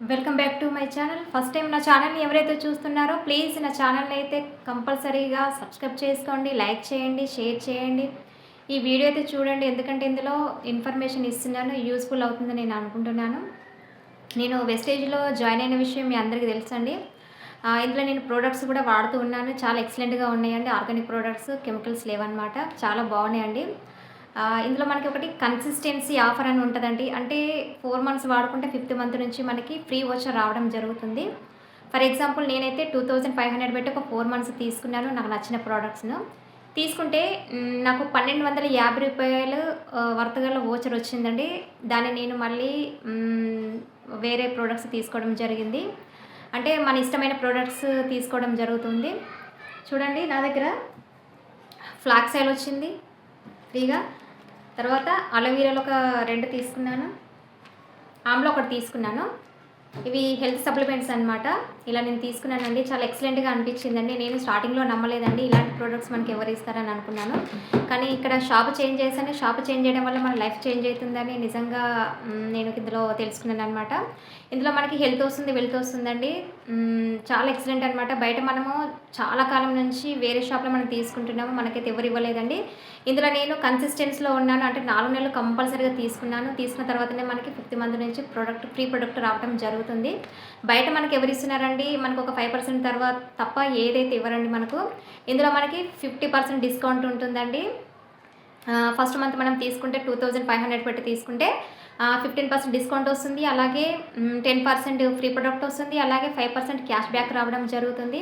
Welcome back to my channel. First time నా ఛానల్ని ఎవరైతే చూస్తున్నారో ప్లీజ్ నా ఛానల్ని అయితే కంపల్సరీగా సబ్స్క్రైబ్ చేసుకోండి, లైక్ చేయండి, షేర్ చేయండి. ఈ వీడియో అయితే చూడండి, ఎందుకంటే ఇందులో ఇన్ఫర్మేషన్ ఇస్తున్నాను, యూస్ఫుల్ అవుతుందని నేను అనుకుంటున్నాను. నేను వెస్టేజ్లో జాయిన్ అయిన విషయం మీ అందరికీ తెలుసండి. ఇందులో నేను ప్రోడక్ట్స్ కూడా వాడుతూ ఉన్నాను. చాలా ఎక్సలెంట్గా ఉన్నాయండి. ఆర్గానిక్ ప్రోడక్ట్స్, కెమికల్స్ లేవన్నమాట. చాలా బాగున్నాయండి. ఇందులో మనకి ఒకటి కన్సిస్టెన్సీ ఆఫర్ అని ఉంటుందండి. అంటే 4 మంత్స్ వాడుకుంటే 5th మంత్ నుంచి మనకి ఫ్రీ వోచర్ రావడం జరుగుతుంది. ఫర్ ఎగ్జాంపుల్ నేనైతే 2500 పెట్టి ఒక 4 మంత్స్ తీసుకున్నాను నాకు నచ్చిన ప్రోడక్ట్స్ను. తీసుకుంటే నాకు రూ. 1250 వర్త్ గల వోచర్ వచ్చిందండి. దాన్ని నేను మళ్ళీ వేరే ప్రోడక్ట్స్ తీసుకోవడం జరిగింది. అంటే మన ఇష్టమైన ప్రోడక్ట్స్ తీసుకోవడం జరుగుతుంది. చూడండి, నా దగ్గర ఫ్లాక్స్ ఆయిల్ వచ్చింది ఫ్రీగా. తర్వాత అలోవీరాలో ఒక 2 తీసుకున్నాను, ఆమ్లా ఒకటి తీసుకున్నాను. ఇవి హెల్త్ సప్లిమెంట్స్ అనమాట. ఇలా నేను తీసుకున్నానండి. చాలా ఎక్సలెంట్గా అనిపించిందండి. నేను స్టార్టింగ్లో నమ్మలేదండి ఇలాంటి ప్రోడక్ట్స్ మనకి ఎవరు ఇస్తారని అనుకున్నాను. కానీ ఇక్కడ షాప్ చేంజ్ చేశాను. షాప్ చేంజ్ చేయడం వల్ల మన లైఫ్ చేంజ్ అవుతుందని నిజంగా నేను ఇందులో తెలుసుకున్నాను అనమాట. ఇందులో మనకి హెల్త్ వస్తుంది, వెల్త్ వస్తుందండి. చాలా ఎక్సలెంట్ అనమాట. బయట మనము చాలా కాలం నుంచి వేరే షాప్లో మనం తీసుకుంటున్నాము, మనకైతే ఎవరు ఇవ్వలేదండి. ఇందులో నేను కన్సిస్టెన్సీలో ఉన్నాను. అంటే 4 నెలలు కంపల్సరీగా తీసుకున్నాను. తీసుకున్న తర్వాతనే మనకి 5th మంత్ నుంచి ఫ్రీ ప్రొడక్ట్ రావడం జరుగుతుంది. బయట మనకి ఎవరు ఇస్తున్నారండి? మనకు ఒక 5% తర్వాత తప్ప ఏదైతే ఇవ్వరండి మనకు. ఇందులో మనకి 50% డిస్కౌంట్ ఉంటుందండి. ఫస్ట్ మంత్ మనం తీసుకుంటే 2500 పెట్టి తీసుకుంటే 15% డిస్కౌంట్ వస్తుంది. అలాగే 10% ఫ్రీ ప్రొడక్ట్ వస్తుంది. అలాగే 5% క్యాష్ బ్యాక్ రావడం జరుగుతుంది.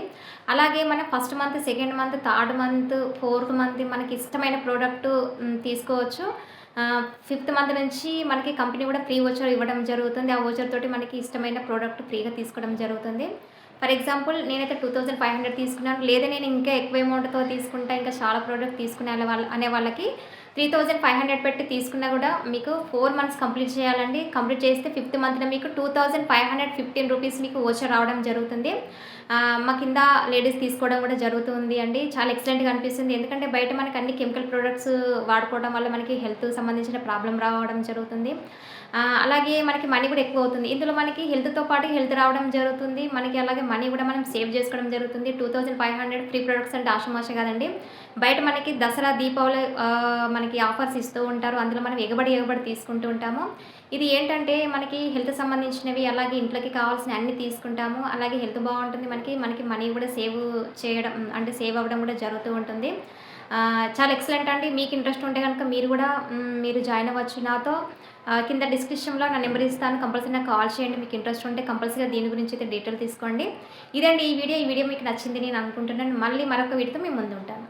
అలాగే మన first month, second month, third month, 4th month మనకి ఇష్టమైన ప్రోడక్ట్ తీసుకోవచ్చు. 5th మంత్ నుంచి మనకి కంపెనీ కూడా ఫ్రీ వోచర్ ఇవ్వడం జరుగుతుంది. ఆ వోచర్ తోటి మనకి ఇష్టమైన ప్రోడక్ట్ ఫ్రీగా తీసుకోవడం జరుగుతుంది. ఫర్ ఎగ్జాంపుల్ నేనైతే 2500 తీసుకున్నాను. లేదా నేను ఇంకా ఎక్కువ అమౌంట్తో తీసుకుంటా, ఇంకా చాలా ప్రోడక్ట్ తీసుకునే అనే వాళ్ళకి 3500 పెట్టి తీసుకున్నా కూడా మీకు 4 మంత్స్ కంప్లీట్ చేయాలండి. కంప్లీట్ చేస్తే 5th మంత్లో మీకు 2515 రూపీస్ మీకు వోచర్ రావడం జరుగుతుంది. మా కింద లేడీస్ తీసుకోవడం కూడా జరుగుతుంది అండి. చాలా ఎక్సలెంట్గా అనిపిస్తుంది. ఎందుకంటే బయట మనకి అన్ని కెమికల్ ప్రోడక్ట్స్ వాడుకోవడం వల్ల మనకి హెల్త్ సంబంధించిన ప్రాబ్లం రావడం జరుగుతుంది. అలాగే మనకి మనీ కూడా ఎక్కువ అవుతుంది. ఇందులో మనకి హెల్త్తో పాటు హెల్త్ రావడం జరుగుతుంది. మనకి అలాగే మనీ కూడా మనం సేవ్ చేసుకోవడం జరుగుతుంది. 2500 ఫ్రీ ప్రొడక్ట్స్ అంటే ఆషామాషి కాదండి. బయట మనకి దసరా, దీపావళి మనకి ఆఫర్స్ ఇస్తూ ఉంటారు. అందులో మనం ఎగబడి తీసుకుంటూ ఉంటాము. ఇది ఏంటంటే మనకి హెల్త్ సంబంధించినవి, అలాగే ఇంట్లోకి కావాల్సిన అన్ని తీసుకుంటాము. అలాగే హెల్త్ బాగుంటుంది. మనకి మనీ కూడా సేవ్ అవ్వడం కూడా జరుగుతూ ఉంటుంది. చాలా ఎక్సలెంట్ అండి. మీకు ఇంట్రెస్ట్ ఉంటే కనుక మీరు జాయిన్ అవ్వచ్చు నాతో. కింద డిస్క్రిప్షన్లో నా నెంబర్ ఇస్తాను. కంపల్సరీ నాకు కాల్ చేయండి. మీకు ఇంట్రెస్ట్ ఉంటే కంపల్సరీగా దీని గురించి అయితే డీటెయిల్ తీసుకోండి. ఇదండి ఈ వీడియో మీకు నచ్చింది నేను అనుకుంటున్నాను. మళ్ళీ మరొక వీడియోతో మీ ముందు ఉంటాను.